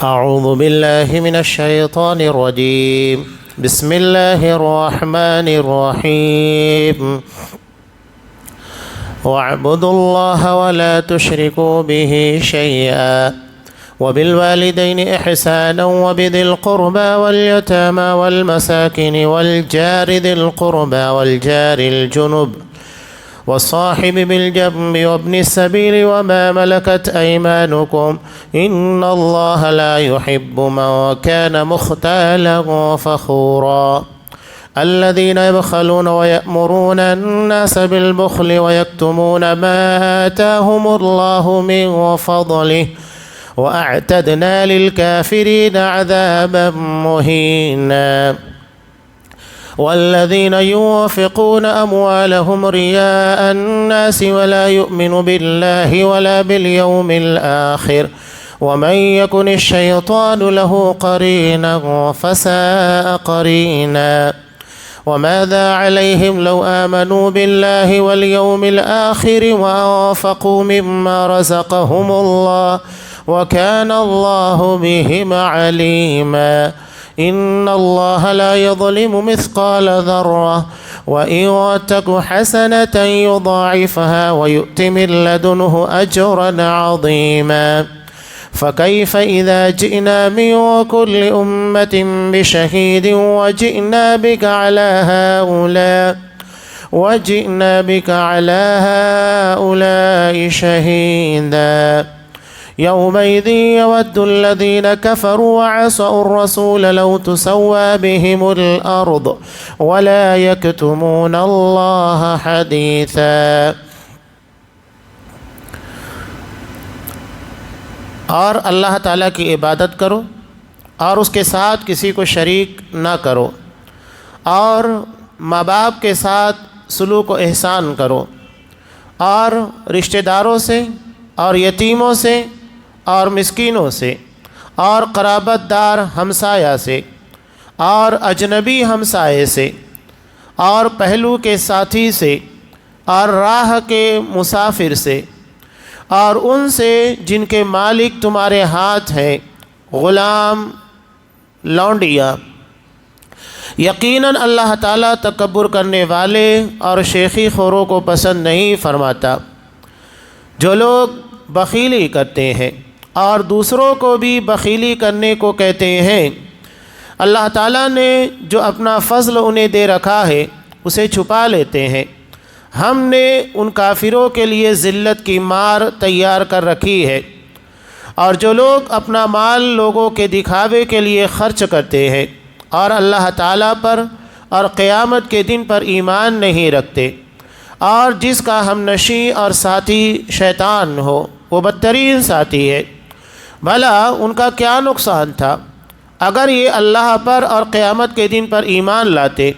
أعوذ بالله من الشيطان الرجيم. بسم الله الرحمن الرحيم. واعبدوا الله ولا تشركوا به شيئا وبالوالدين إحسانا وبذي القربى واليتامى والمساكين والجار ذي القربى والجار الجنب والصاحب بالجنب وابن السبيل وما ملكت أيمانكم إن الله لا يحب من كان مختالا فخورا. الذين يبخلون ويأمرون الناس بالبخل ويكتمون ما آتاهم الله من فضله وأعتدنا للكافرين عذابا مهينا. والذين ينفقون أموالهم رياء الناس ولا يؤمن بالله ولا باليوم الآخر ومن يكن الشيطان له قرينا فساء قرينا. وماذا عليهم لو آمنوا بالله واليوم الآخر وأنفقوا مما رزقهم الله وكان الله بهم عليما. إن الله لا يظلم مثقال ذرة وإن تك حسنة يضاعفها ويؤت من لدنه أجرا عظيما. فكيف إذا جئنا من كل أمة بشهيد وجئنا بك على هؤلاء شهيدا. يومئذ يود الذين كفروا وعصوا الرسول لو تسوى بهم الأرض ولا يكتمون الله حديثا. اور اللہ تعالیٰ کی عبادت کرو اور اس کے ساتھ کسی کو شریک نہ کرو، اور ماں باپ کے ساتھ سلوک و احسان کرو، اور رشتہ داروں سے اور یتیموں سے اور مسکینوں سے اور قرابت دار ہمسایہ سے اور اجنبی ہمسائے سے اور پہلو کے ساتھی سے اور راہ کے مسافر سے اور ان سے جن کے مالک تمہارے ہاتھ ہیں، غلام، لونڈیاں۔ یقیناً اللہ تعالیٰ تکبر کرنے والے اور شیخی خوروں کو پسند نہیں فرماتا۔ جو لوگ بخیلی کرتے ہیں اور دوسروں کو بھی بخیلی کرنے کو کہتے ہیں، اللہ تعالیٰ نے جو اپنا فضل انہیں دے رکھا ہے اسے چھپا لیتے ہیں۔ ہم نے ان کافروں کے لیے ذلت کی مار تیار کر رکھی ہے۔ اور جو لوگ اپنا مال لوگوں کے دکھاوے کے لیے خرچ کرتے ہیں اور اللہ تعالیٰ پر اور قیامت کے دن پر ایمان نہیں رکھتے، اور جس کا ہمنشیں اور ساتھی شیطان ہو، وہ بدترین ساتھی ہے۔ بھلا ان کا کیا نقصان تھا اگر یہ اللہ پر اور قیامت کے دن پر ایمان لاتے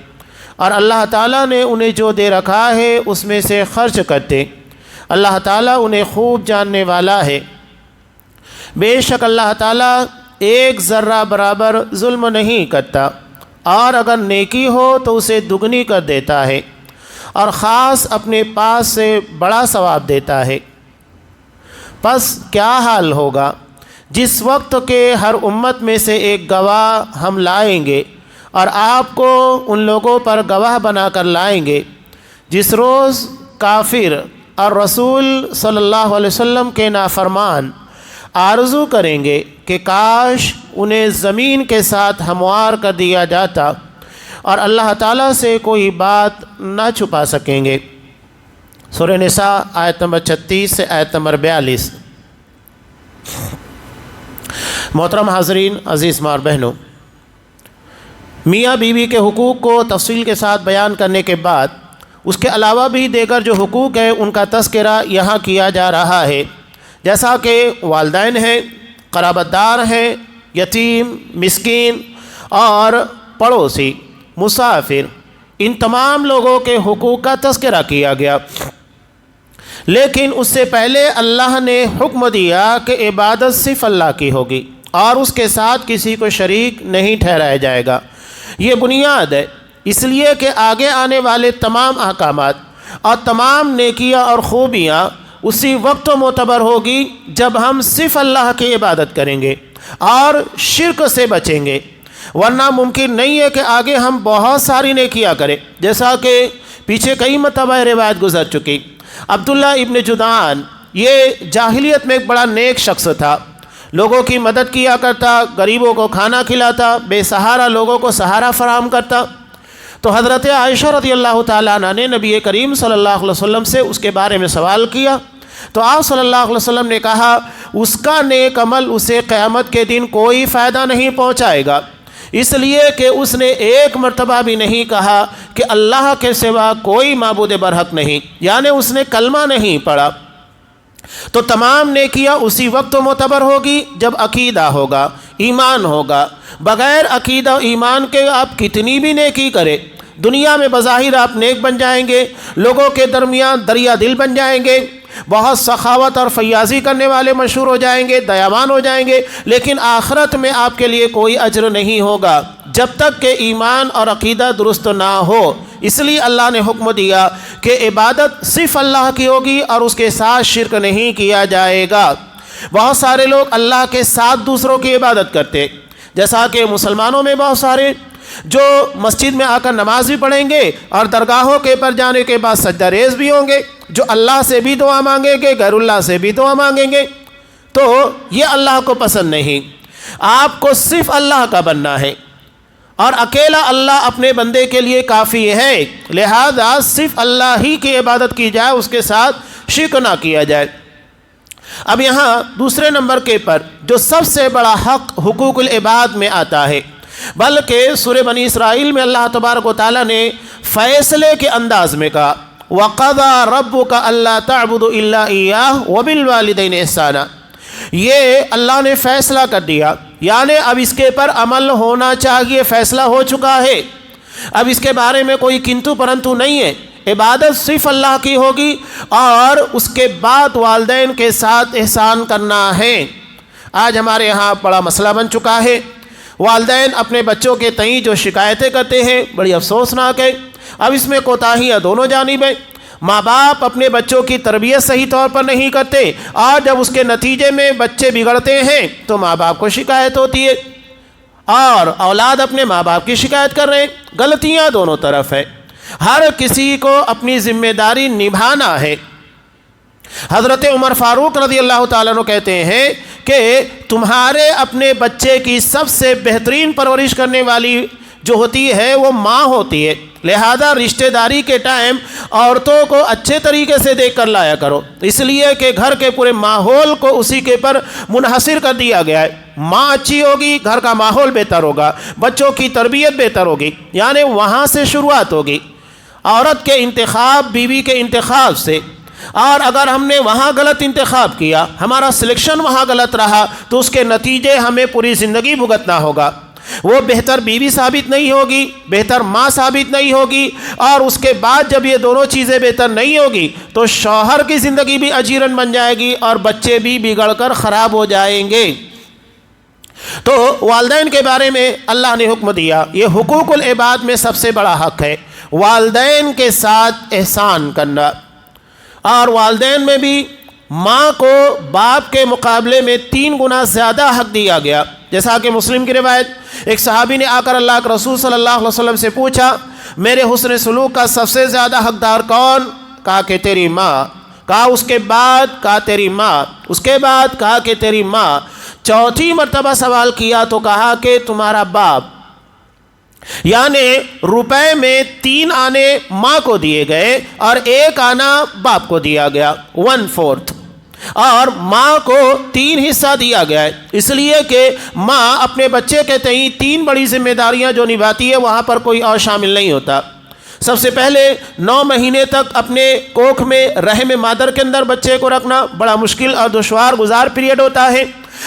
اور اللہ تعالیٰ نے انہیں جو دے رکھا ہے اس میں سے خرچ کرتے۔ اللہ تعالیٰ انہیں خوب جاننے والا ہے۔ بے شک اللہ تعالیٰ ایک ذرہ برابر ظلم نہیں کرتا، اور اگر نیکی ہو تو اسے دگنی کر دیتا ہے، اور خاص اپنے پاس سے بڑا ثواب دیتا ہے۔ پس کیا حال ہوگا جس وقت کہ ہر امت میں سے ایک گواہ ہم لائیں گے اور آپ کو ان لوگوں پر گواہ بنا کر لائیں گے جس روز کافر اور رسول صلی اللہ علیہ وسلم کے نافرمان آرزو کریں گے کہ کاش انہیں زمین کے ساتھ ہموار کر دیا جاتا، اور اللہ تعالیٰ سے کوئی بات نہ چھپا سکیں گے۔ سورہ نساء آیت نمبر 36 سے آیت نمبر 42۔ محترم حاضرین، عزیز ماں اور بہنوں، میاں بیوی کے حقوق کو تفصیل کے ساتھ بیان کرنے کے بعد اس کے علاوہ بھی دیگر جو حقوق ہیں ان کا تذکرہ یہاں کیا جا رہا ہے، جیسا کہ والدین ہیں، قرابت دار ہیں، یتیم، مسکین اور پڑوسی، مسافر، ان تمام لوگوں کے حقوق کا تذکرہ کیا گیا۔ لیکن اس سے پہلے اللہ نے حکم دیا کہ عبادت صرف اللہ کی ہوگی اور اس کے ساتھ کسی کو شریک نہیں ٹھہرایا جائے گا۔ یہ بنیاد ہے، اس لیے کہ آگے آنے والے تمام احکامات اور تمام نیکیاں اور خوبیاں اسی وقت معتبر ہوگی جب ہم صرف اللہ کی عبادت کریں گے اور شرک سے بچیں گے، ورنہ ممکن نہیں ہے کہ آگے ہم بہت ساری نیکیاں کریں، جیسا کہ پیچھے کئی مرتبہ روایت گزر چکی۔ عبداللہ ابن جدعان یہ جاہلیت میں ایک بڑا نیک شخص تھا، لوگوں کی مدد کیا کرتا، غریبوں کو کھانا کھلاتا، بے سہارا لوگوں کو سہارا فراہم کرتا۔ تو حضرت عائشہ رضی اللہ تعالیٰ عنہ نے نبی کریم صلی اللہ علیہ وسلم سے اس کے بارے میں سوال کیا، تو آپ صلی اللہ علیہ وسلم نے کہا اس کا نیک عمل اسے قیامت کے دن کوئی فائدہ نہیں پہنچائے گا، اس لیے کہ اس نے ایک مرتبہ بھی نہیں کہا کہ اللہ کے سوا کوئی معبود برحق نہیں، یعنی اس نے کلمہ نہیں پڑھا۔ تو تمام نیکیاں اسی وقت معتبر ہوگی جب عقیدہ ہوگا، ایمان ہوگا۔ بغیر عقیدہ ایمان کے آپ کتنی بھی نیکی کریں، دنیا میں بظاہر آپ نیک بن جائیں گے، لوگوں کے درمیان دریا دل بن جائیں گے، بہت سخاوت اور فیاضی کرنے والے مشہور ہو جائیں گے، دیاوان ہو جائیں گے، لیکن آخرت میں آپ کے لیے کوئی اجر نہیں ہوگا جب تک کہ ایمان اور عقیدہ درست نہ ہو۔ اس لیے اللہ نے حکم دیا کہ عبادت صرف اللہ کی ہوگی اور اس کے ساتھ شرک نہیں کیا جائے گا۔ بہت سارے لوگ اللہ کے ساتھ دوسروں کی عبادت کرتے، جیسا کہ مسلمانوں میں بہت سارے جو مسجد میں آ کر نماز بھی پڑھیں گے اور درگاہوں کے پر جانے کے بعد سجدہ ریز بھی ہوں گے، جو اللہ سے بھی دعا مانگیں گے، غیر اللہ سے بھی دعا مانگیں گے، تو یہ اللہ کو پسند نہیں۔ آپ کو صرف اللہ کا بننا ہے اور اکیلا اللہ اپنے بندے کے لیے کافی ہے، لہذا صرف اللہ ہی کی عبادت کی جائے، اس کے ساتھ شرک نہ کیا جائے۔ اب یہاں دوسرے نمبر کے پر جو سب سے بڑا حق حقوق العباد میں آتا ہے، بلکہ سورہ بنی اسرائیل میں اللہ تبارک و تعالیٰ نے فیصلے کے انداز میں کہا وَقَضَىٰ رَبُّكَ أَلَّا تَعْبُدُوا إِلَّا إِيَّاهُ وَبِالْوَالِدَيْنِ إِحْسَانًا، یہ اللہ نے فیصلہ کر دیا، یعنی اب اس کے پر عمل ہونا چاہیے، فیصلہ ہو چکا ہے، اب اس کے بارے میں کوئی کنتو پرنتو نہیں ہے۔ عبادت صرف اللہ کی ہوگی اور اس کے بعد والدین کے ساتھ احسان کرنا ہے۔ آج ہمارے یہاں بڑا مسئلہ بن چکا ہے، والدین اپنے بچوں کے تئیں جو شکایتیں کرتے ہیں بڑی افسوسناک ہے۔ اب اس میں کوتاہیاں دونوں جانب ہیں، ماں باپ اپنے بچوں کی تربیت صحیح طور پر نہیں کرتے اور جب اس کے نتیجے میں بچے بگڑتے ہیں تو ماں باپ کو شکایت ہوتی ہے اور اولاد اپنے ماں باپ کی شکایت کر رہے ہیں۔ غلطیاں دونوں طرف ہے، ہر کسی کو اپنی ذمہ داری نبھانا ہے۔ حضرت عمر فاروق رضی اللہ تعالیٰ عنہ کہتے ہیں کہ تمہارے اپنے بچے کی سب سے بہترین پرورش کرنے والی جو ہوتی ہے وہ ماں ہوتی ہے، لہذا رشتہ داری کے ٹائم عورتوں کو اچھے طریقے سے دیکھ کر لایا کرو، اس لیے کہ گھر کے پورے ماحول کو اسی کے پر منحصر کر دیا گیا ہے۔ ماں اچھی ہوگی، گھر کا ماحول بہتر ہوگا، بچوں کی تربیت بہتر ہوگی، یعنی وہاں سے شروعات ہوگی، عورت کے انتخاب بیوی کے انتخاب سے۔ اور اگر ہم نے وہاں غلط انتخاب کیا، ہمارا سلیکشن وہاں غلط رہا، تو اس کے نتیجے ہمیں پوری زندگی بھگتنا ہوگا۔ وہ بہتر بیوی ثابت نہیں ہوگی، بہتر ماں ثابت نہیں ہوگی، اور اس کے بعد جب یہ دونوں چیزیں بہتر نہیں ہوگی تو شوہر کی زندگی بھی اجیرن بن جائے گی اور بچے بھی بگڑ کر خراب ہو جائیں گے۔ تو والدین کے بارے میں اللہ نے حکم دیا، یہ حقوق العباد میں سب سے بڑا حق ہے، والدین کے ساتھ احسان کرنا۔ اور والدین میں بھی ماں کو باپ کے مقابلے میں 3 گنا زیادہ حق دیا گیا، جیسا کہ مسلم کی روایت، ایک صحابی نے آ کر اللہ کے رسول صلی اللہ علیہ وسلم سے پوچھا میرے حسن سلوک کا سب سے زیادہ حقدار کون؟ کہا کہ تیری ماں، کہا اس کے بعد، کہا تیری ماں، اس کے بعد کہا کہ تیری ماں، چوتھی مرتبہ سوال کیا تو کہا کہ تمہارا باپ، یعنی روپے میں 3 آنے ماں کو دیے گئے اور 1 آنا باپ کو دیا گیا، 1/4، اور ماں کو 3 حصہ دیا گیا ہے، اس لیے کہ ماں اپنے بچے کے تئیں 3 بڑی ذمہ داریاں جو نبھاتی ہے وہاں پر کوئی اور شامل نہیں ہوتا۔ سب سے پہلے 9 مہینے تک اپنے کوکھ میں رحم مادر کے اندر بچے کو رکھنا بڑا مشکل اور دشوار گزار پیریڈ ہوتا ہے۔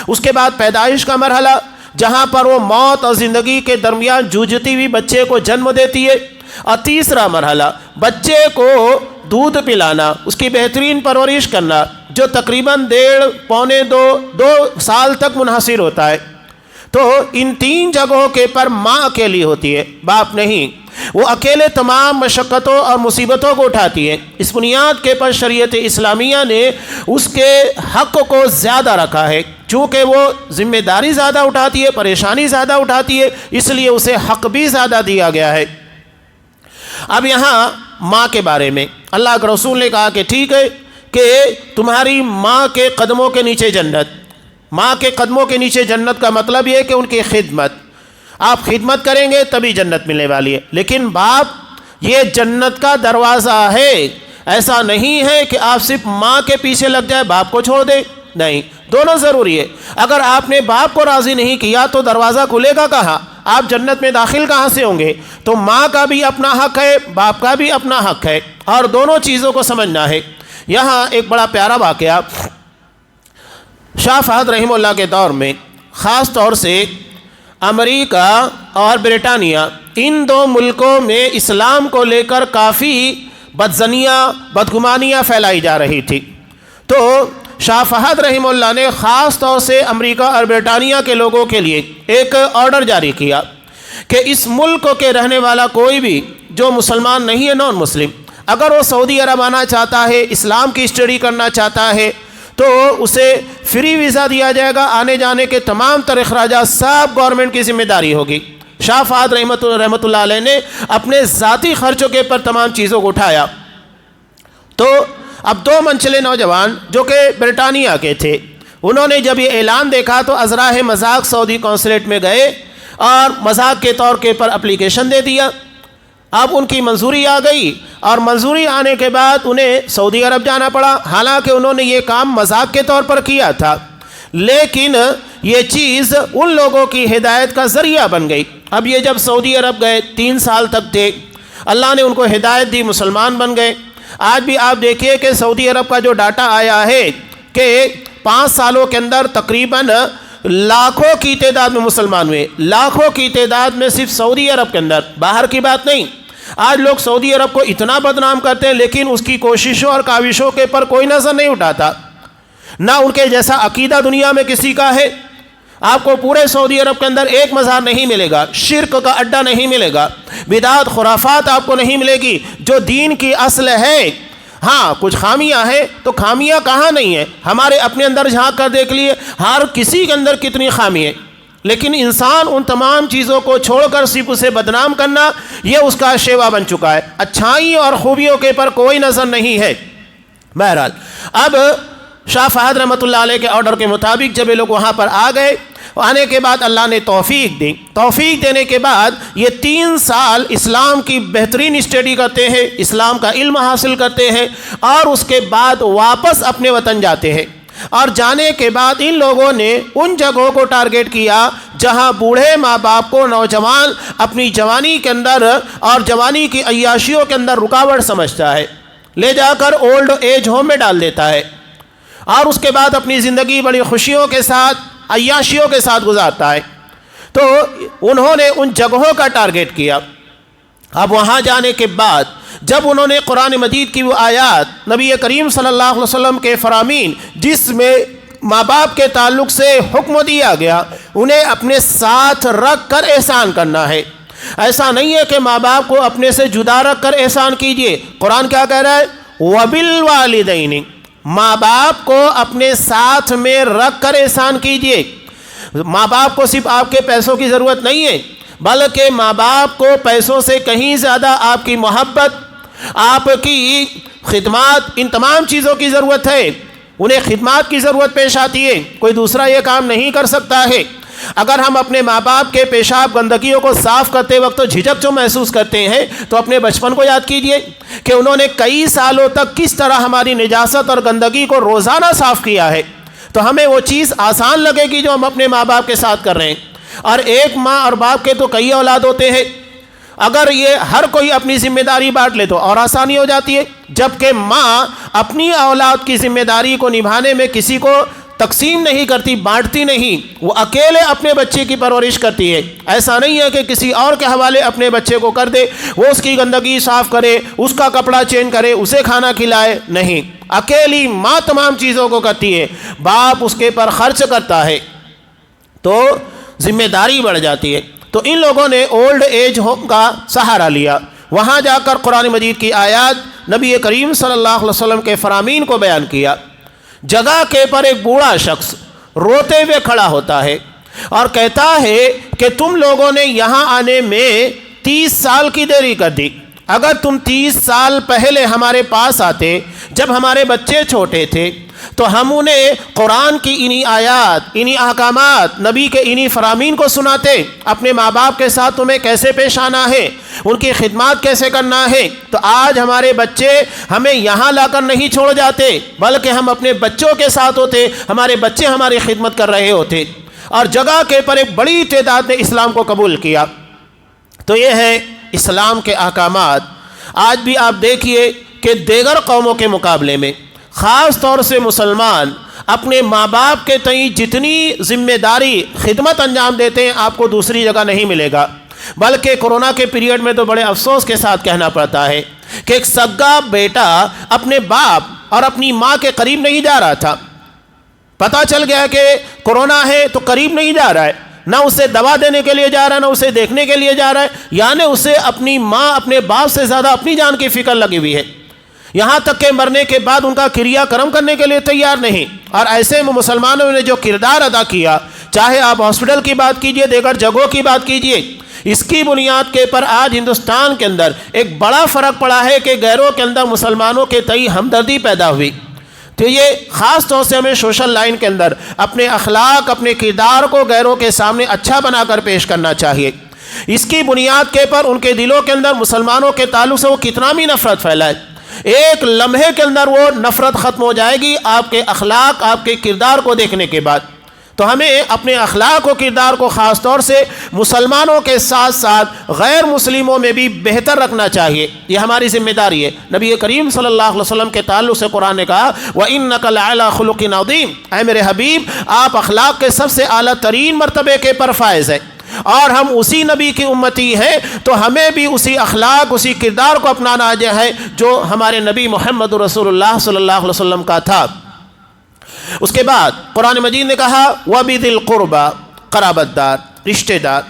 اس کے بعد پیدائش کا مرحلہ، جہاں پر وہ موت اور زندگی کے درمیان جوجھتی ہوئی بچے کو جنم دیتی ہے، اور تیسرا مرحلہ بچے کو دودھ پلانا، اس کی بہترین پرورش کرنا، جو تقریباً 1.5 پونے 2 سال تک منحصر ہوتا ہے۔ تو ان 3 جگہوں کے پر ماں اکیلی ہوتی ہے، باپ نہیں، وہ اکیلے تمام مشقتوں اور مصیبتوں کو اٹھاتی ہے۔ اس بنیاد کے پر شریعت اسلامیہ نے اس کے حق کو زیادہ رکھا ہے چونکہ وہ ذمہ داری زیادہ اٹھاتی ہے، پریشانی زیادہ اٹھاتی ہے، اس لیے اسے حق بھی زیادہ دیا گیا ہے۔ اب یہاں ماں کے بارے میں اللہ کے رسول نے کہا کہ ٹھیک ہے کہ تمہاری ماں کے قدموں کے نیچے جنت، ماں کے قدموں کے نیچے جنت کا مطلب یہ ہے کہ ان کی خدمت، آپ خدمت کریں گے تبھی جنت ملنے والی ہے۔ لیکن باپ یہ جنت کا دروازہ ہے، ایسا نہیں ہے کہ آپ صرف ماں کے پیچھے لگ جائے باپ کو چھوڑ دیں، نہیں، دونوں ضروری ہے۔ اگر آپ نے باپ کو راضی نہیں کیا تو دروازہ کھلے گا کہاں، آپ جنت میں داخل کہاں سے ہوں گے؟ تو ماں کا بھی اپنا حق ہے، باپ کا بھی اپنا حق ہے، اور دونوں چیزوں کو سمجھنا ہے۔ یہاں ایک بڑا پیارا واقعہ شاہ فہد رحمہ اللہ کے دور میں، خاص طور سے امریکہ اور برطانیہ، ان دو ملکوں میں اسلام کو لے کر کافی بدظنیاں، بدگمانیاں پھیلائی جا رہی تھی۔ تو شاہ فہد رحمہ اللہ نے خاص طور سے امریکہ اور برطانیہ کے لوگوں کے لیے ایک آرڈر جاری کیا کہ اس ملک کے رہنے والا کوئی بھی جو مسلمان نہیں ہے، نان مسلم، اگر وہ سعودی عرب آنا چاہتا ہے، اسلام کی اسٹڈی کرنا چاہتا ہے، تو اسے فری ویزا دیا جائے گا، آنے جانے کے تمام تر اخراجات سب گورنمنٹ کی ذمہ داری ہوگی۔ شاہ فہد رحمۃ اللہ علیہ نے اپنے ذاتی خرچوں کے پر تمام چیزوں کو اٹھایا۔ تو اب دو منچلے نوجوان جو کہ برطانیہ کے تھے، انہوں نے جب یہ اعلان دیکھا تو ازراہ مذاق سعودی قونصلیٹ میں گئے اور مذاق کے طور کے پر اپلیکیشن دے دیا۔ اب ان کی منظوری آ گئی، اور منظوری آنے کے بعد انہیں سعودی عرب جانا پڑا، حالانکہ انہوں نے یہ کام مذاق کے طور پر کیا تھا، لیکن یہ چیز ان لوگوں کی ہدایت کا ذریعہ بن گئی۔ اب یہ جب سعودی عرب گئے، 3 سال تک تھے، اللہ نے ان کو ہدایت دی، مسلمان بن گئے۔ آج بھی آپ دیکھیے کہ سعودی عرب کا جو ڈاٹا آیا ہے کہ 5 سالوں کے اندر تقریباً لاکھوں کی تعداد میں مسلمان ہوئے، لاکھوں کی تعداد میں صرف سعودی عرب کے اندر، باہر کی بات نہیں۔ آج لوگ سعودی عرب کو اتنا بدنام کرتے ہیں، لیکن اس کی کوششوں اور کاوشوں کے پر کوئی نظر نہیں اٹھاتا، نہ ان کے جیسا عقیدہ دنیا میں کسی کا ہے۔ آپ کو پورے سعودی عرب کے اندر ایک مزار نہیں ملے گا، شرک کا اڈا نہیں ملے گا، بدعت خرافات آپ کو نہیں ملے گی، جو دین کی اصل ہے۔ ہاں کچھ خامیاں ہیں، تو خامیاں کہاں نہیں ہیں، ہمارے اپنے اندر جھانک کر دیکھ لیے، ہر کسی کے اندر کتنی خامی ہے، لیکن انسان ان تمام چیزوں کو چھوڑ کر صرف اسے بدنام کرنا، یہ اس کا شیوا بن چکا ہے، اچھائی اور خوبیوں کے پر کوئی نظر نہیں ہے۔ بہرحال اب شاہ فہد رحمۃ اللہ علیہ کے آرڈر کے مطابق جب یہ لوگ وہاں پر آ گئے، آنے کے بعد اللہ نے توفیق دی، توفیق دینے کے بعد یہ 3 سال اسلام کی بہترین اسٹڈی کرتے ہیں، اسلام کا علم حاصل کرتے ہیں، اور اس کے بعد واپس اپنے وطن جاتے ہیں۔ اور جانے کے بعد ان لوگوں نے ان جگہوں کو ٹارگیٹ کیا جہاں بوڑھے ماں باپ کو نوجوان اپنی جوانی کے اندر اور جوانی کی عیاشیوں کے اندر رکاوٹ سمجھتا ہے، لے جا کر اولڈ ایج ہوم میں ڈال دیتا ہے، اور اس کے بعد اپنی زندگی بڑی خوشیوں کے ساتھ، عیاشیوں کے ساتھ گزارتا ہے۔ تو انہوں نے ان جگہوں کا ٹارگیٹ کیا۔ اب وہاں جانے کے بعد جب انہوں نے قرآن مجید کی وہ آیات، نبی کریم صلی اللہ علیہ وسلم کے فرامین، جس میں ماں باپ کے تعلق سے حکم دیا گیا، انہیں اپنے ساتھ رکھ کر احسان کرنا ہے، ایسا نہیں ہے کہ ماں باپ کو اپنے سے جدا رکھ کر احسان کیجئے۔ قرآن کیا کہہ رہا ہے؟ وَبِالْوَالِدَيْنِ، ماں باپ کو اپنے ساتھ میں رکھ کر احسان کیجئے۔ ماں باپ کو صرف آپ کے پیسوں کی ضرورت نہیں ہے، بلکہ ماں باپ کو پیسوں سے کہیں زیادہ آپ کی محبت، آپ کی خدمات، ان تمام چیزوں کی ضرورت ہے۔ انہیں خدمات کی ضرورت پیش آتی ہے، کوئی دوسرا یہ کام نہیں کر سکتا ہے۔ اگر ہم اپنے ماں باپ کے پیشاب گندگیوں کو صاف کرتے وقت جھجک جو محسوس کرتے ہیں، تو اپنے بچپن کو یاد کیجئے کہ انہوں نے کئی سالوں تک کس طرح ہماری نجاست اور گندگی کو روزانہ صاف کیا ہے، تو ہمیں وہ چیز آسان لگے گی جو ہم اپنے ماں باپ کے ساتھ کر رہے ہیں۔ اور ایک ماں اور باپ کے تو کئی اولاد ہوتے ہیں، اگر یہ ہر کوئی اپنی ذمہ داری بانٹ لے تو اور آسانی ہو جاتی ہے، جبکہ ماں اپنی اولاد کی ذمہ داری کو نبھانے میں کسی کو تقسیم نہیں کرتی، بانٹتی نہیں، وہ اکیلے اپنے بچے کی پرورش کرتی ہے۔ ایسا نہیں ہے کہ کسی اور کے حوالے اپنے بچے کو کر دے، وہ اس کی گندگی صاف کرے، اس کا کپڑا چینج کرے، اسے کھانا کھلائے، نہیں، اکیلی ماں تمام چیزوں کو کرتی ہے، باپ اس کے پر خرچ کرتا ہے، تو ذمہ داری بڑھ جاتی ہے۔ تو ان لوگوں نے اولڈ ایج ہوم کا سہارا لیا، وہاں جا کر قرآن مجید کی آیات، نبی کریم صلی اللہ علیہ وسلم کے فرامین کو بیان کیا۔ جگہ کے پر ایک بوڑھا شخص روتے ہوئے کھڑا ہوتا ہے اور کہتا ہے کہ تم لوگوں نے یہاں آنے میں 30 سال کی دیری کر دی. اگر تم 30 سال پہلے ہمارے پاس آتے جب ہمارے بچے چھوٹے تھے تو ہم انہیں قرآن کی انہی آیات، انہی احکامات، نبی کے انہی فرامین کو سناتے، اپنے ماں باپ کے ساتھ تمہیں کیسے پیش آنا ہے، ان کی خدمات کیسے کرنا ہے. تو آج ہمارے بچے ہمیں یہاں لا کر نہیں چھوڑ جاتے بلکہ ہم اپنے بچوں کے ساتھ ہوتے، ہمارے بچے ہماری خدمت کر رہے ہوتے. اور جگہ کے پر ایک بڑی تعداد نے اسلام کو قبول کیا. تو یہ ہے اسلام کے احکامات. آج بھی آپ دیکھیے کہ دیگر قوموں کے مقابلے میں خاص طور سے مسلمان اپنے ماں باپ کے تئیں جتنی ذمہ داری خدمت انجام دیتے ہیں آپ کو دوسری جگہ نہیں ملے گا. بلکہ کورونا کے پیریڈ میں تو بڑے افسوس کے ساتھ کہنا پڑتا ہے کہ ایک سگا بیٹا اپنے باپ اور اپنی ماں کے قریب نہیں جا رہا تھا. پتہ چل گیا کہ کورونا ہے تو قریب نہیں جا رہا ہے، نہ اسے دوا دینے کے لیے جا رہا ہے، نہ اسے دیکھنے کے لیے جا رہا ہے. یعنی اسے اپنی ماں اپنے باپ سے زیادہ اپنی جان کی فکر لگی ہوئی ہے، یہاں تک کہ مرنے کے بعد ان کا کریا کرم کرنے کے لیے تیار نہیں. اور ایسے میں مسلمانوں نے جو کردار ادا کیا، چاہے آپ ہاسپٹل کی بات کیجئے، دیگر جگہوں کی بات کیجئے، اس کی بنیاد کے پر آج ہندوستان کے اندر ایک بڑا فرق پڑا ہے کہ غیروں کے اندر مسلمانوں کے تئیں ہمدردی پیدا ہوئی. تو یہ خاص طور سے ہمیں سوشل لائن کے اندر اپنے اخلاق، اپنے کردار کو غیروں کے سامنے اچھا بنا کر پیش کرنا چاہیے. اس کی بنیاد کے پر ان کے دلوں کے اندر مسلمانوں کے تعلق سے وہ کتنا بھی نفرت پھیلائے، ایک لمحے کے اندر وہ نفرت ختم ہو جائے گی آپ کے اخلاق، آپ کے کردار کو دیکھنے کے بعد. تو ہمیں اپنے اخلاق و کردار کو خاص طور سے مسلمانوں کے ساتھ ساتھ غیر مسلموں میں بھی بہتر رکھنا چاہیے. یہ ہماری ذمہ داری ہے. نبی کریم صلی اللہ علیہ وسلم کے تعلق سے قرآن نے کہا وَإِنَّكَ لَعَلَىٰ خُلُقٍ عَظِيمٍ، اے میرے حبیب آپ اخلاق کے سب سے اعلیٰ ترین مرتبے کے پر فائز ہیں، اور ہم اسی نبی کی امتی ہیں تو ہمیں بھی اسی اخلاق، اسی کردار کو اپنانا ہے جو ہمارے نبی محمد رسول اللہ صلی اللہ علیہ وسلم کا تھا. اس کے بعد قرآن مجید نے کہا وَبِذِي الْقُرْبَى، قرابت دار، رشتہ دار.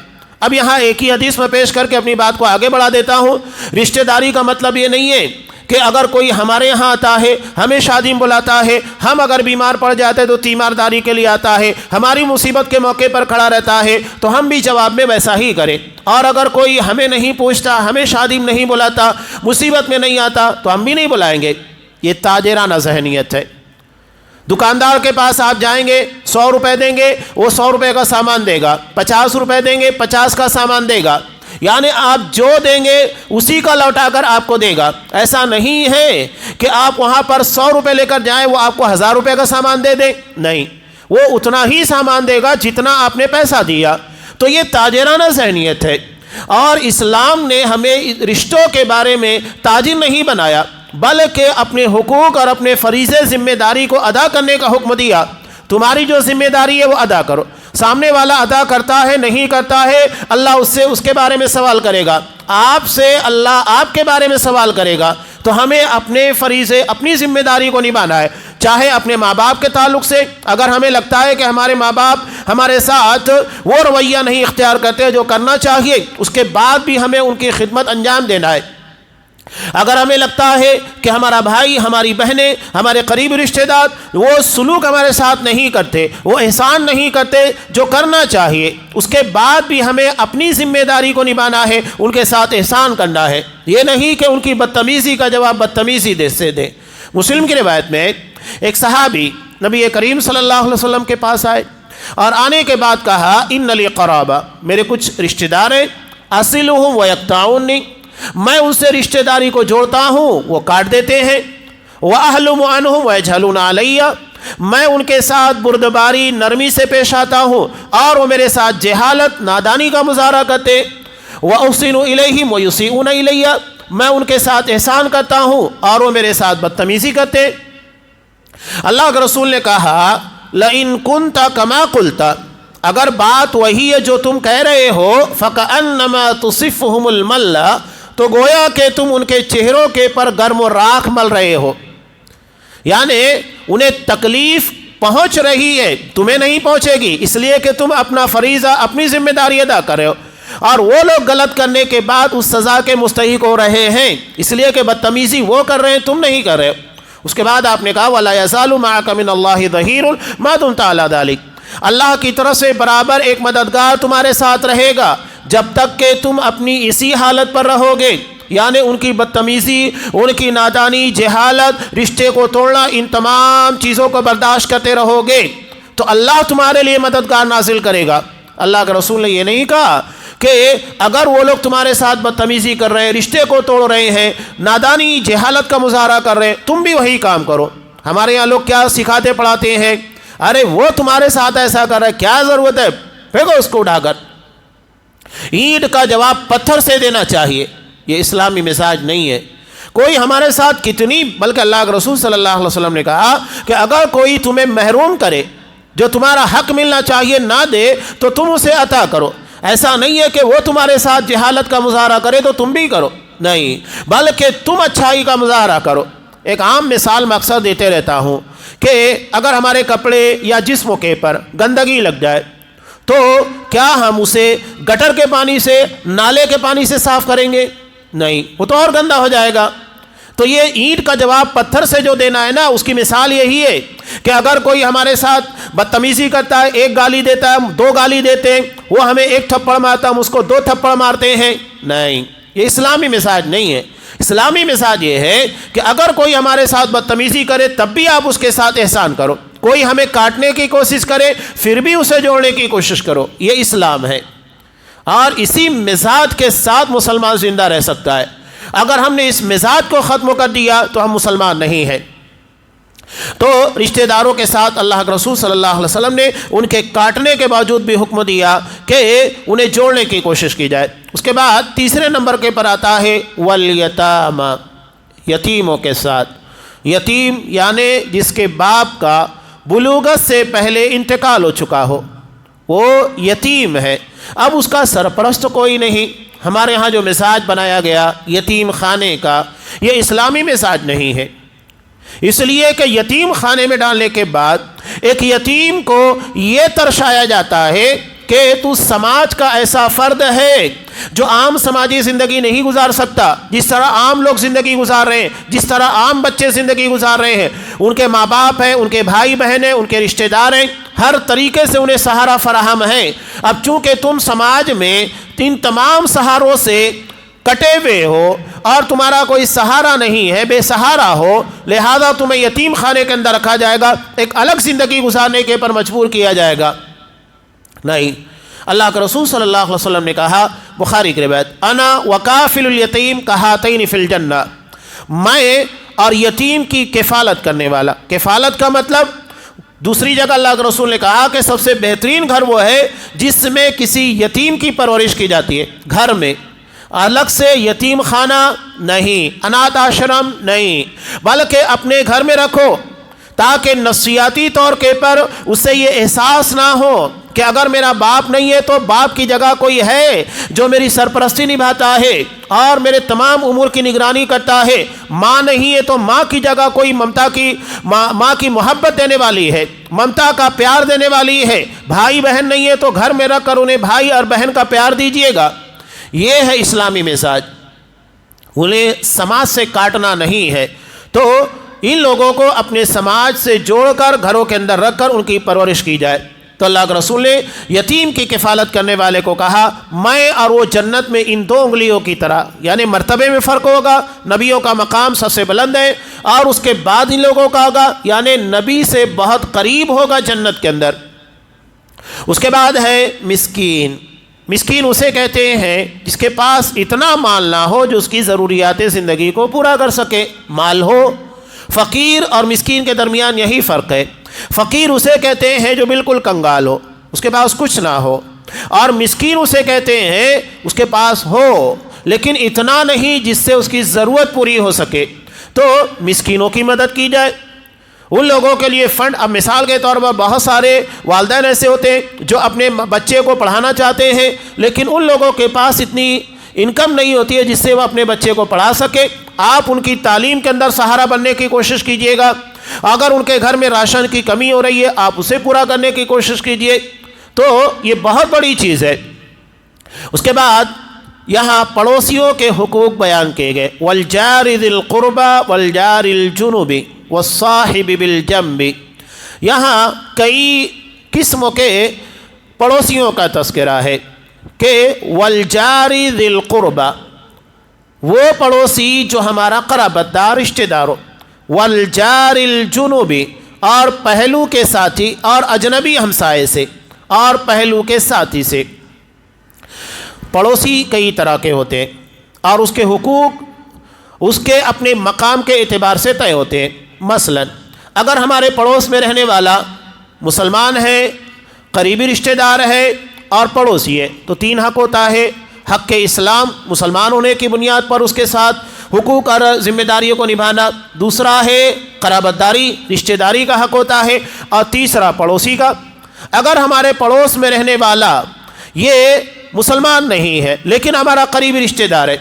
اب یہاں ایک ہی حدیث میں پیش کر کے اپنی بات کو آگے بڑھا دیتا ہوں. رشتہ داری کا مطلب یہ نہیں ہے کہ اگر کوئی ہمارے یہاں آتا ہے، ہمیں شادی میں بلاتا ہے، ہم اگر بیمار پڑ جاتے تو تیمارداری کے لیے آتا ہے، ہماری مصیبت کے موقع پر کھڑا رہتا ہے تو ہم بھی جواب میں ویسا ہی کریں. اور اگر کوئی ہمیں نہیں پوچھتا، ہمیں شادی میں نہیں بلاتا، مصیبت میں نہیں آتا تو ہم بھی نہیں بلائیں گے. یہ تاجرانہ ذہنیت ہے. دکاندار کے پاس آپ جائیں گے، 100 روپے دیں گے، وہ 100 روپے کا سامان دے گا، 50 روپے دیں گے، 50 کا سامان دے گا. یعنی آپ جو دیں گے اسی کا لوٹا کر آپ کو دے گا. ایسا نہیں ہے کہ آپ وہاں پر 100 روپے لے کر جائیں وہ آپ کو 1000 روپے کا سامان دے دیں. نہیں، وہ اتنا ہی سامان دے گا جتنا آپ نے پیسہ دیا. تو یہ تاجرانہ ذہنیت ہے. اور اسلام نے ہمیں رشتوں کے بارے میں تاجر نہیں بنایا بلکہ اپنے حقوق اور اپنے فریضے ذمہ داری کو ادا کرنے کا حکم دیا. تمہاری جو ذمہ داری ہے وہ ادا کرو. سامنے والا ادا کرتا ہے نہیں کرتا ہے، اللہ اس سے اس کے بارے میں سوال کرے گا، آپ سے اللہ آپ کے بارے میں سوال کرے گا. تو ہمیں اپنے فریضے، اپنی ذمہ داری کو نبھانا ہے. چاہے اپنے ماں باپ کے تعلق سے، اگر ہمیں لگتا ہے کہ ہمارے ماں باپ ہمارے ساتھ وہ رویہ نہیں اختیار کرتے جو کرنا چاہیے، اس کے بعد بھی ہمیں ان کی خدمت انجام دینا ہے. اگر ہمیں لگتا ہے کہ ہمارا بھائی، ہماری بہنیں، ہمارے قریب رشتہ دار وہ سلوک ہمارے ساتھ نہیں کرتے، وہ احسان نہیں کرتے جو کرنا چاہیے، اس کے بعد بھی ہمیں اپنی ذمہ داری کو نبھانا ہے، ان کے ساتھ احسان کرنا ہے. یہ نہیں کہ ان کی بدتمیزی کا جواب بدتمیزی سے دیں. مسلم کی روایت میں ایک صحابی نبی کریم صلی اللہ علیہ وسلم کے پاس آئے اور آنے کے بعد کہا ان لی قرابہ، میرے کچھ رشتہ دار ہیں، اصلہم ویقطعونی، میں ان سے رشتہ داری کو جوڑتا ہوں وہ کاٹ دیتے ہیں، وَأَحْلُمُ عَنْهُمْ وَيَجْهَلُونَ عَلَيَّ، میں ان کے ساتھ بردباری نرمی سے پیش آتا ہوں اور وہ میرے ساتھ جہالت نادانی کا مظاہرہ کرتے، وَأُحْسِنُ إِلَيْهِمْ وَيُسِيئُونَ إِلَيَّ، میں ان کے ساتھ احسان کرتا ہوں اور وہ میرے ساتھ بدتمیزی کرتے. اللہ کے رسول نے کہا لَإِن كُنْتَ كَمَا قُلْتَ، اگر بات وہی ہے جو تم کہہ رہے ہو، فَكَأَنَّمَا تُصِفُّهُمُ الْمَلَّ، تو گویا کہ تم ان کے چہروں کے پر گرم و راکھ مل رہے ہو. یعنی انہیں تکلیف پہنچ رہی ہے، تمہیں نہیں پہنچے گی، اس لیے کہ تم اپنا فریضہ، اپنی ذمہ داری ادا کر رہے ہو، اور وہ لوگ غلط کرنے کے بعد اس سزا کے مستحق ہو رہے ہیں، اس لیے کہ بدتمیزی وہ کر رہے ہیں، تم نہیں کر رہے ہو. اس کے بعد آپ نے کہا وَلَا يَزَالُ مَعَكَ مِنَ اللَّهِ ظَهِيرٌ مَا دُمْتَ عَلَىٰ ذَلِكَ، اللہ کی طرف سے برابر ایک مددگار تمہارے ساتھ رہے گا جب تک کہ تم اپنی اسی حالت پر رہو گے، یعنی ان کی بدتمیزی، ان کی نادانی، جہالت، رشتے کو توڑنا، ان تمام چیزوں کو برداشت کرتے رہو گے تو اللہ تمہارے لیے مددگار نازل کرے گا۔ اللہ کے رسول نے یہ نہیں کہا کہ اگر وہ لوگ تمہارے ساتھ بدتمیزی کر رہے ہیں، رشتے کو توڑ رہے ہیں، نادانی جہالت کا مظاہرہ کر رہے ہیں، تم بھی وہی کام کرو۔ ہمارے یہاں لوگ کیا سکھاتے پڑھاتے ہیں، ارے وہ تمہارے ساتھ ایسا کر رہا ہے، کیا ضرورت ہے، پھینکو اس کو اٹھا کر۔ اینٹ کا جواب پتھر سے دینا چاہیے، یہ اسلامی مزاج نہیں ہے۔ کوئی ہمارے ساتھ کتنی، بلکہ اللہ کے رسول صلی اللہ علیہ وسلم نے کہا کہ اگر کوئی تمہیں محروم کرے، جو تمہارا حق ملنا چاہیے نہ دے تو تم اسے عطا کرو۔ ایسا نہیں ہے کہ وہ تمہارے ساتھ جہالت کا مظاہرہ کرے تو تم بھی کرو، نہیں، بلکہ تم اچھائی کا مظاہرہ کرو۔ ایک عام مثال میں اکثر دیتے رہتا ہوں کہ اگر ہمارے کپڑے یا جسموں کے پر گندگی لگ جائے تو کیا ہم اسے گٹر کے پانی سے، نالے کے پانی سے صاف کریں گے؟ نہیں، وہ تو اور گندا ہو جائے گا۔ تو یہ اینٹ کا جواب پتھر سے جو دینا ہے نا، اس کی مثال یہی ہے کہ اگر کوئی ہمارے ساتھ بدتمیزی کرتا ہے، ایک گالی دیتا ہے، دو گالی دیتے ہیں، وہ ہمیں ایک تھپڑ مارتا ہے، ہم اس کو دو تھپڑ مارتے ہیں، نہیں، یہ اسلامی مزاج نہیں ہے۔ اسلامی مزاج یہ ہے کہ اگر کوئی ہمارے ساتھ بدتمیزی کرے تب بھی آپ اس کے ساتھ احسان کرو، کوئی ہمیں کاٹنے کی کوشش کرے پھر بھی اسے جوڑنے کی کوشش کرو، یہ اسلام ہے۔ اور اسی مزاج کے ساتھ مسلمان زندہ رہ سکتا ہے۔ اگر ہم نے اس مزاج کو ختم کر دیا تو ہم مسلمان نہیں ہیں۔ تو رشتہ داروں کے ساتھ اللہ کے رسول صلی اللہ علیہ وسلم نے ان کے کاٹنے کے باوجود بھی حکم دیا کہ انہیں جوڑنے کی کوشش کی جائے۔ اس کے بعد تیسرے نمبر کے پر آتا ہے والیتامی، یتیموں کے ساتھ۔ یتیم یعنی جس کے باپ کا بلوغت سے پہلے انتقال ہو چکا ہو، وہ یتیم ہے، اب اس کا سرپرست کوئی نہیں۔ ہمارے ہاں جو مزاج بنایا گیا یتیم خانے کا، یہ اسلامی مزاج نہیں ہے، اس لیے کہ یتیم خانے میں ڈالنے کے بعد ایک یتیم کو یہ ترشایا جاتا ہے کہ تو سماج کا ایسا فرد ہے جو عام سماجی زندگی نہیں گزار سکتا، جس طرح عام لوگ زندگی گزار رہے ہیں، جس طرح عام بچے زندگی گزار رہے ہیں۔ ان کے ماں باپ ہیں، ان کے بھائی بہن ہیں، ان کے رشتہ دار ہیں، ہر طریقے سے انہیں سہارا فراہم ہے۔ اب چونکہ تم سماج میں ان تمام سہاروں سے کٹے ہوئے ہو اور تمہارا کوئی سہارا نہیں ہے، بے سہارا ہو، لہذا تمہیں یتیم خانے کے اندر رکھا جائے گا، ایک الگ زندگی گزارنے کے پر مجبور کیا جائے گا، نہیں۔ اللہ کے رسول صلی اللہ علیہ وسلم نے کہا، بخاری کی روایت، انا وکافل الیتیم کہاتین فی الجنہ، میں اور یتیم کی کفالت کرنے والا۔ کفالت کا مطلب، دوسری جگہ اللہ کے رسول نے کہا کہ سب سے بہترین گھر وہ ہے جس میں کسی یتیم کی پرورش کی جاتی ہے، گھر میں الگ سے یتیم خانہ نہیں، اناتھ آشرم نہیں، بلکہ اپنے گھر میں رکھو تاکہ نفسیاتی طور کے پر اسے یہ احساس نہ ہو کہ اگر میرا باپ نہیں ہے تو باپ کی جگہ کوئی ہے جو میری سرپرستی نبھاتا ہے اور میرے تمام امور کی نگرانی کرتا ہے۔ ماں نہیں ہے تو ماں کی جگہ کوئی ممتا کی ماں کی محبت دینے والی ہے، ممتا کا پیار دینے والی ہے۔ بھائی بہن نہیں ہے تو گھر میں رکھ کر انہیں بھائی اور بہن کا پیار دیجیے گا۔ یہ ہے اسلامی مزاج، انہیں سماج سے کاٹنا نہیں ہے۔ تو ان لوگوں کو اپنے سماج سے جوڑ کر گھروں کے اندر رکھ کر ان کی پرورش کی جائے۔ تو اللہ کے رسول نے یتیم کی کفالت کرنے والے کو کہا، میں اور وہ جنت میں ان دو انگلیوں کی طرح، یعنی مرتبے میں فرق ہوگا، نبیوں کا مقام سب سے بلند ہے اور اس کے بعد ان لوگوں کا ہوگا، یعنی نبی سے بہت قریب ہوگا جنت کے اندر۔ اس کے بعد ہے مسکین۔ مسکین اسے کہتے ہیں جس کے پاس اتنا مال نہ ہو جو اس کی ضروریات زندگی کو پورا کر سکے، مال ہو۔ فقیر اور مسکین کے درمیان یہی فرق ہے۔ فقیر اسے کہتے ہیں جو بالکل کنگال ہو، اس کے پاس کچھ نہ ہو، اور مسکین اسے کہتے ہیں اس کے پاس ہو لیکن اتنا نہیں جس سے اس کی ضرورت پوری ہو سکے۔ تو مسکینوں کی مدد کی جائے، ان لوگوں کے لیے فنڈ۔ اب مثال کے طور پر بہت سارے والدین ایسے ہوتے ہیں جو اپنے بچے کو پڑھانا چاہتے ہیں لیکن ان لوگوں کے پاس اتنی انکم نہیں ہوتی ہے جس سے وہ اپنے بچے کو پڑھا سکے۔ آپ ان کی تعلیم کے اندر سہارا بننے کی کوشش کیجئے گا۔ اگر ان کے گھر میں راشن کی کمی ہو رہی ہے آپ اسے پورا کرنے کی کوشش کیجئے۔ تو یہ بہت بڑی چیز ہے۔ اس کے بعد یہاں پڑوسیوں کے حقوق بیان کیے گئے، والجار ذی القربى والجار الجنب والصاحب بالجنب۔ یہاں کئی قسم کے پڑوسیوں کا تذکرہ ہے کہ والجاری ذی القربہ، وہ پڑوسی جو ہمارا قرابت دار رشتہ دار ہو، والجار الجنوبی، اور پہلو کے ساتھی اور اجنبی ہمسائے سے اور پہلو کے ساتھی سے۔ پڑوسی کئی طرح کے ہوتے ہیں اور اس کے حقوق اس کے اپنے مقام کے اعتبار سے طے ہوتے ہیں۔ مثلا اگر ہمارے پڑوس میں رہنے والا مسلمان ہے، قریبی رشتہ دار ہے اور پڑوسی ہے تو تین حق ہوتا ہے۔ حق اسلام، مسلمان ہونے کی بنیاد پر اس کے ساتھ حقوق اور ذمہ داریوں کو نبھانا۔ دوسرا ہے قرابت داری، رشتہ داری کا حق ہوتا ہے۔ اور تیسرا پڑوسی کا۔ اگر ہمارے پڑوس میں رہنے والا یہ مسلمان نہیں ہے لیکن ہمارا قریبی رشتہ دار ہے،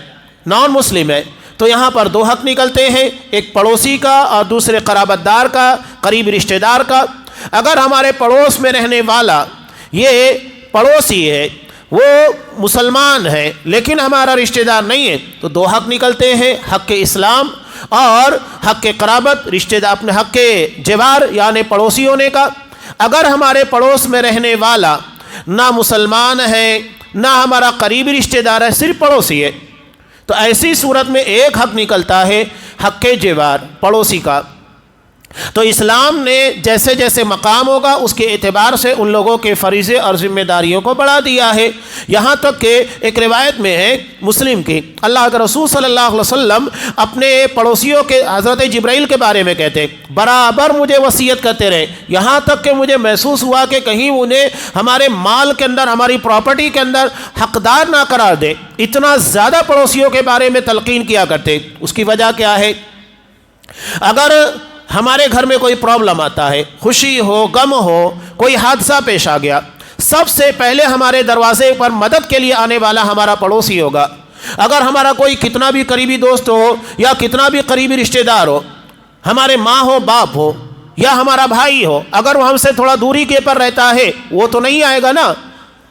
نان مسلم ہے، تو یہاں پر دو حق نکلتے ہیں، ایک پڑوسی کا اور دوسرے قرابت دار کا، قریبی رشتہ دار کا۔ اگر ہمارے پڑوس میں رہنے والا یہ پڑوسی ہے، وہ مسلمان ہے لیکن ہمارا رشتہ دار نہیں ہے، تو دو حق نکلتے ہیں، حق اسلام اور حق قرابت، رشتہ دار اپنے حق جوار یعنی پڑوسی ہونے کا۔ اگر ہمارے پڑوس میں رہنے والا نہ مسلمان ہے نہ ہمارا قریبی رشتہ دار ہے، صرف پڑوسی ہے، تو ایسی صورت میں ایک حق نکلتا ہے، حق جوار، پڑوسی کا۔ تو اسلام نے جیسے جیسے مقام ہوگا اس کے اعتبار سے ان لوگوں کے فریضے اور ذمہ داریوں کو بڑھا دیا ہے۔ یہاں تک کہ ایک روایت میں ہے مسلم کی، اللہ کے رسول صلی اللہ علیہ وسلم اپنے پڑوسیوں کے حضرت جبرائیل کے بارے میں کہتے برابر مجھے وصیت کرتے رہے، یہاں تک کہ مجھے محسوس ہوا کہ کہیں انہیں ہمارے مال کے اندر، ہماری پراپرٹی کے اندر حقدار نہ قرار دے، اتنا زیادہ پڑوسیوں کے بارے میں تلقین کیا کرتے۔ اس کی وجہ کیا ہے؟ اگر ہمارے گھر میں کوئی پرابلم آتا ہے، خوشی ہو، غم ہو، کوئی حادثہ پیش آ گیا، سب سے پہلے ہمارے دروازے پر مدد کے لیے آنے والا ہمارا پڑوسی ہوگا۔ اگر ہمارا کوئی کتنا بھی قریبی دوست ہو یا کتنا بھی قریبی رشتہ دار ہو، ہمارے ماں ہو، باپ ہو یا ہمارا بھائی ہو، اگر وہ ہم سے تھوڑا دوری کے پر رہتا ہے وہ تو نہیں آئے گا نا،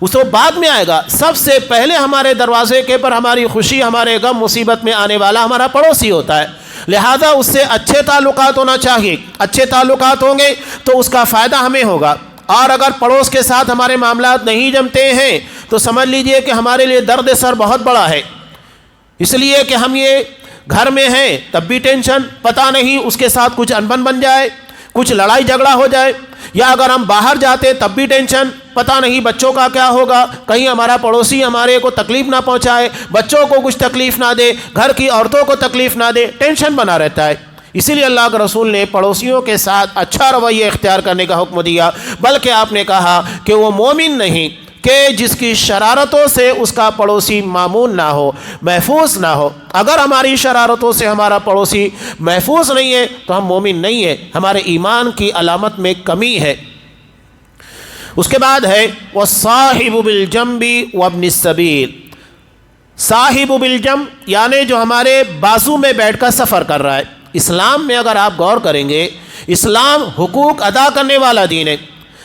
اس کو بعد میں آئے گا۔ سب سے پہلے ہمارے دروازے کے پر ہماری خوشی، ہمارے غم، مصیبت میں آنے والا ہمارا پڑوسی ہوتا ہے، لہذا اس سے اچھے تعلقات ہونا چاہیے۔ اچھے تعلقات ہوں گے تو اس کا فائدہ ہمیں ہوگا، اور اگر پڑوس کے ساتھ ہمارے معاملات نہیں جمتے ہیں تو سمجھ لیجئے کہ ہمارے لیے درد سر بہت بڑا ہے۔ اس لیے کہ ہم یہ گھر میں ہیں تب بھی ٹینشن، پتہ نہیں اس کے ساتھ کچھ انبن بن جائے، کچھ لڑائی جھگڑا ہو جائے، یا اگر ہم باہر جاتے تب بھی ٹینشن، پتہ نہیں بچوں کا کیا ہوگا، کہیں ہمارا پڑوسی ہمارے کو تکلیف نہ پہنچائے، بچوں کو کچھ تکلیف نہ دے، گھر کی عورتوں کو تکلیف نہ دے، ٹینشن بنا رہتا ہے۔ اسی لیے اللہ کے رسول نے پڑوسیوں کے ساتھ اچھا رویہ اختیار کرنے کا حکم دیا، بلکہ آپ نے کہا کہ وہ مومن نہیں کہ جس کی شرارتوں سے اس کا پڑوسی مامون نہ ہو، محفوظ نہ ہو۔ اگر ہماری شرارتوں سے ہمارا پڑوسی محفوظ نہیں ہے تو ہم مومن نہیں ہے، ہمارے ایمان کی علامت میں کمی ہے۔ اس کے بعد ہے وَالصَّاحِبُ بِالْجَنْبِ وَابْنِ السَّبِيلِ، صاحب بالجنب یعنی جو ہمارے بازو میں بیٹھ کر سفر کر رہا ہے۔ اسلام میں اگر آپ غور کریں گے، اسلام حقوق ادا کرنے والا دین ہے۔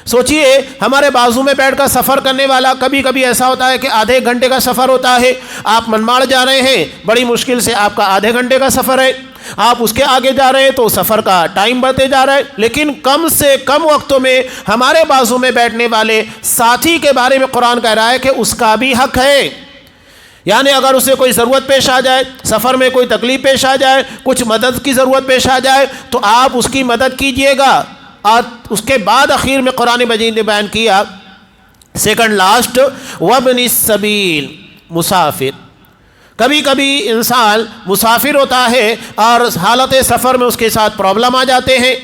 سوچئے ہمارے بازو میں بیٹھ کر سفر کرنے والا، کبھی کبھی ایسا ہوتا ہے کہ آدھے گھنٹے کا سفر ہوتا ہے، آپ منماڑ جا رہے ہیں، بڑی مشکل سے آپ کا آدھے گھنٹے کا سفر ہے، آپ اس کے آگے جا رہے ہیں تو سفر کا ٹائم بڑھتے جا رہا ہے، لیکن کم سے کم وقتوں میں ہمارے بازو میں بیٹھنے والے ساتھی کے بارے میں قرآن کہہ رہا ہے کہ اس کا بھی حق ہے۔ یعنی اگر اسے کوئی ضرورت پیش آ جائے، سفر میں کوئی تکلیف پیش آ جائے، کچھ مدد کی ضرورت پیش آ جائے تو آپ اس کی مدد کیجئے گا۔ اور اس کے بعد اخیر میں قرآن مجید نے بیان کیا سیکنڈ لاسٹ وابن السبیل، مسافر۔ کبھی کبھی انسان مسافر ہوتا ہے اور حالت سفر میں اس کے ساتھ پرابلم آ جاتے ہیں،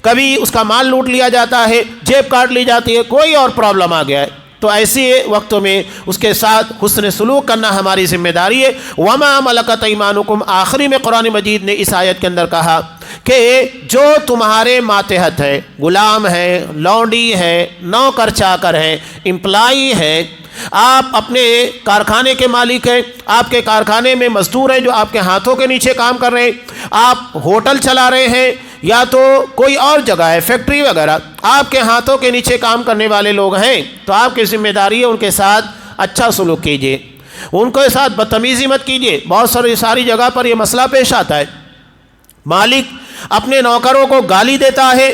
کبھی اس کا مال لوٹ لیا جاتا ہے، جیب کاٹ لی جاتی ہے، کوئی اور پرابلم آ گیا ہے، تو ایسے وقتوں میں اس کے ساتھ حسن سلوک کرنا ہماری ذمہ داری ہے۔ وما ملکت ایمانکم، آخری میں قرآن مجید نے اس آیت کے اندر کہا کہ جو تمہارے ماتحت ہے، غلام ہے، لونڈی ہے، نوکر چاکر ہے، امپلائی ہے، آپ اپنے کارخانے کے مالک ہیں، آپ کے کارخانے میں مزدور ہیں جو آپ کے ہاتھوں کے نیچے کام کر رہے ہیں، آپ ہوٹل چلا رہے ہیں یا تو کوئی اور جگہ ہے، فیکٹری وغیرہ، آپ کے ہاتھوں کے نیچے کام کرنے والے لوگ ہیں، تو آپ کی ذمہ داری ہے ان کے ساتھ اچھا سلوک کیجیے، ان کے ساتھ بدتمیزی مت کیجیے۔ بہت ساری جگہ پر یہ مسئلہ پیش آتا ہے، مالک اپنے نوکروں کو گالی دیتا ہے،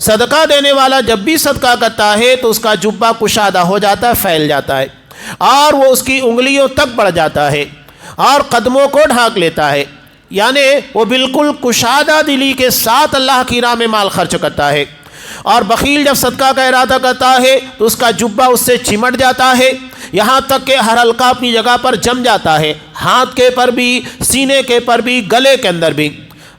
صدقہ دینے والا جب بھی صدقہ کرتا ہے تو اس کا جبہ کشادہ ہو جاتا ہے، پھیل جاتا ہے، اور وہ اس کی انگلیوں تک بڑھ جاتا ہے اور قدموں کو ڈھانک لیتا ہے، یعنی وہ بالکل کشادہ دلی کے ساتھ اللہ کی راہ میں مال خرچ کرتا ہے۔ اور بخیل جب صدقہ کا ارادہ کرتا ہے تو اس کا جبہ اس سے چمٹ جاتا ہے، یہاں تک کہ ہر حلقہ اپنی جگہ پر جم جاتا ہے، ہاتھ کے پر بھی، سینے کے پر بھی، گلے کے اندر بھی۔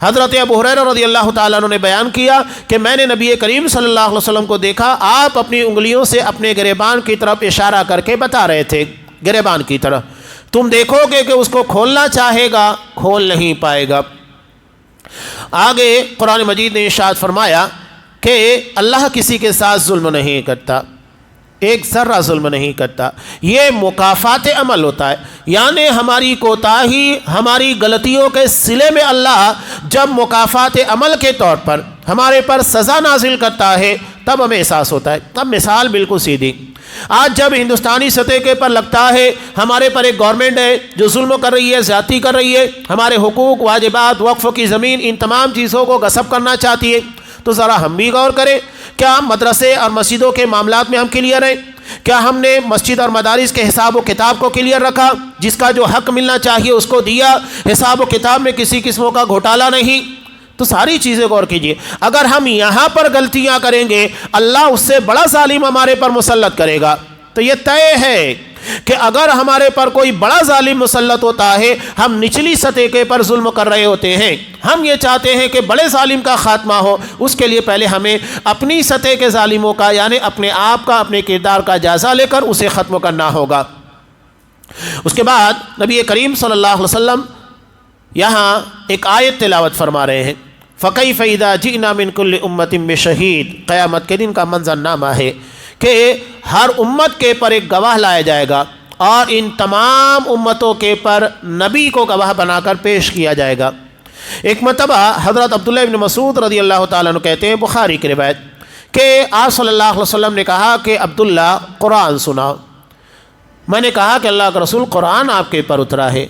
حضرت ابو ہریرہ رضی اللہ تعالیٰ عنہ نے بیان کیا کہ میں نے نبی کریم صلی اللہ علیہ وسلم کو دیکھا، آپ اپنی انگلیوں سے اپنے گریبان کی طرف اشارہ کر کے بتا رہے تھے، گریبان کی طرف، تم دیکھو گے کہ اس کو کھولنا چاہے گا، کھول نہیں پائے گا۔ آگے قرآن مجید نے ارشاد فرمایا کہ اللہ کسی کے ساتھ ظلم نہیں کرتا، ایک ذرہ ظلم نہیں کرتا، یہ مکافات عمل ہوتا ہے، یعنی ہماری کوتاہی، ہماری غلطیوں کے صلے میں اللہ جب مکافات عمل کے طور پر ہمارے پر سزا نازل کرتا ہے تب ہمیں احساس ہوتا ہے۔ اب مثال بالکل سیدھی، آج جب ہندوستانی سطح کے پر لگتا ہے ہمارے پر ایک گورنمنٹ ہے جو ظلم کر رہی ہے، زیادتی کر رہی ہے، ہمارے حقوق، واجبات، وقف کی زمین، ان تمام چیزوں کو غصب کرنا چاہتی ہے، تو ذرا ہم بھی غور کریں، کیا مدرسے اور مسجدوں کے معاملات میں ہم کلیئر ہیں؟ کیا ہم نے مسجد اور مدارس کے حساب و کتاب کو کلیئر رکھا؟ جس کا جو حق ملنا چاہیے اس کو دیا، حساب و کتاب میں کسی قسموں کا گھوٹالہ نہیں؟ تو ساری چیزیں غور کیجئے۔ اگر ہم یہاں پر غلطیاں کریں گے اللہ اس سے بڑا ظالم ہمارے پر مسلط کرے گا۔ تو یہ طے ہے کہ اگر ہمارے پر کوئی بڑا ظالم مسلط ہوتا ہے، ہم نچلی سطح کے پر ظلم کر رہے ہوتے ہیں، ہم یہ چاہتے ہیں کہ بڑے ظالم کا خاتمہ ہو، اس کے لیے پہلے ہمیں اپنی سطح کے ظالموں کا، یعنی اپنے آپ کا، اپنے کردار کا جائزہ لے کر اسے ختم کرنا ہوگا۔ اس کے بعد نبی کریم صلی اللہ علیہ وسلم یہاں ایک آیت تلاوت فرما رہے ہیں، فَكَيْفَ إِذَا جِئْنَا مِن كُلِّ أُمَّةٍ بِشَهِيدٍ، قیامت کے دن کا منظر نامہ ہے کہ ہر امت کے پر ایک گواہ لایا جائے گا اور ان تمام امتوں کے پر نبی کو گواہ بنا کر پیش کیا جائے گا۔ ایک مرتبہ حضرت عبداللہ ابن مسعود رضی اللہ تعالیٰ عنہ کہتے ہیں، بخاری کی روایت، کہ آپ صلی اللہ علیہ وسلم نے کہا کہ عبداللہ قرآن سناؤ۔ میں نے کہا کہ اللہ کا رسول قرآن آپ کے پر اترا ہے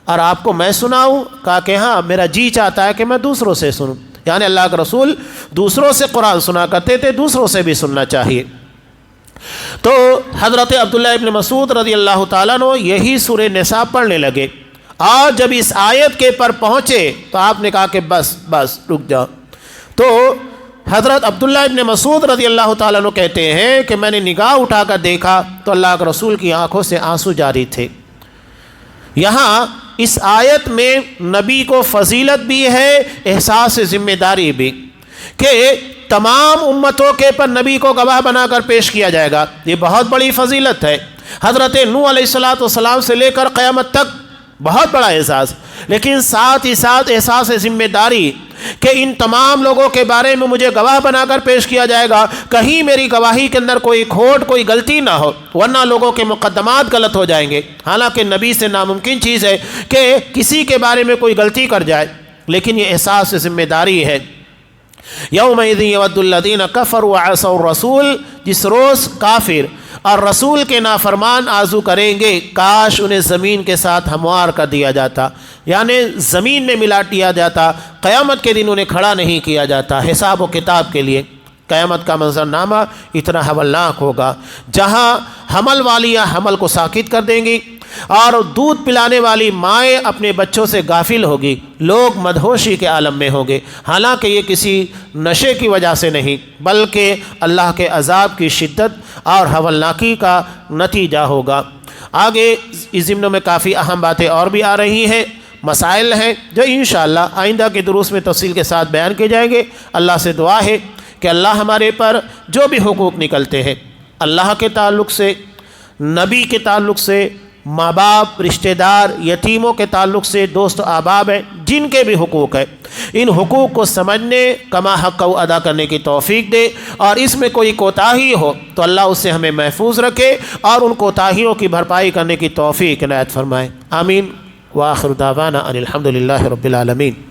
اور آپ کو میں سناؤں؟ کہا کہ ہاں، میرا جی چاہتا ہے کہ میں دوسروں سے سنوں، یعنی اللہ کا رسول دوسروں سے قرآن سنا کرتے تھے، دوسروں سے بھی سننا چاہیے۔ تو حضرت عبداللہ ابن مسعود رضی اللہ تعالیٰ عنہ یہی سورہ نساء پڑھنے لگے، اور جب اس آیت کے پر پہنچے تو آپ نے کہا کہ بس رک جاؤ۔ تو حضرت عبداللہ ابن مسعود رضی اللہ تعالیٰ عنہ کہتے ہیں کہ میں نے نگاہ اٹھا کر دیکھا تو اللہ کے رسول کی آنکھوں سے آنسو جاری تھے۔ یہاں اس آیت میں نبی کو فضیلت بھی ہے، احساس ذمہ داری بھی، کہ تمام امتوں کے پر نبی کو گواہ بنا کر پیش کیا جائے گا۔ یہ بہت بڑی فضیلت ہے، حضرت نوح علیہ السلام سے لے کر قیامت تک بہت بڑا احساس، لیکن ساتھ ہی ساتھ احساس ذمہ داری کہ ان تمام لوگوں کے بارے میں مجھے گواہ بنا کر پیش کیا جائے گا، کہیں میری گواہی کے اندر کوئی کھوٹ، کوئی غلطی نہ ہو، ورنہ لوگوں کے مقدمات غلط ہو جائیں گے۔ حالانکہ نبی سے ناممکن چیز ہے کہ کسی کے بارے میں کوئی غلطی کر جائے، لیکن یہ احساس ذمہ داری ہے۔ یومئذ یود الذین کفروا وعصوا الرسول، جس روز کافر اور رسول کے نافرمان آرزو کریں گے کاش انہیں زمین کے ساتھ ہموار کر دیا جاتا، یعنی زمین میں ملا دیا جاتا، قیامت کے دن انہیں کھڑا نہیں کیا جاتا حساب و کتاب کے لیے۔ قیامت کا منظرنامہ اتنا ہولناک ہوگا، جہاں حمل والیاں حمل کو ساکت کر دیں گی اور دودھ پلانے والی مائیں اپنے بچوں سے غافل ہوگی، لوگ مدہوشی کے عالم میں ہوں گے، حالانکہ یہ کسی نشے کی وجہ سے نہیں بلکہ اللہ کے عذاب کی شدت اور ہولناکی کا نتیجہ ہوگا۔ آگے اس ضمن میں کافی اہم باتیں اور بھی آ رہی ہیں، مسائل ہیں جو انشاءاللہ آئندہ کے دروس میں تفصیل کے ساتھ بیان کیے جائیں گے۔ اللہ سے دعا ہے کہ اللہ ہمارے پر جو بھی حقوق نکلتے ہیں، اللہ کے تعلق سے، نبی کے تعلق سے، ماں باپ، رشتہ دار، یتیموں کے تعلق سے، دوست احباب ہیں، جن کے بھی حقوق ہیں، ان حقوق کو سمجھنے، کما حق کو ادا کرنے کی توفیق دے، اور اس میں کوئی کوتاہی ہو تو اللہ اس سے ہمیں محفوظ رکھے اور ان کوتاہیوں کی بھرپائی کرنے کی توفیق عنایت فرمائے۔ آمین۔ وآخر دعوانا ان الحمد للہ رب العالمین۔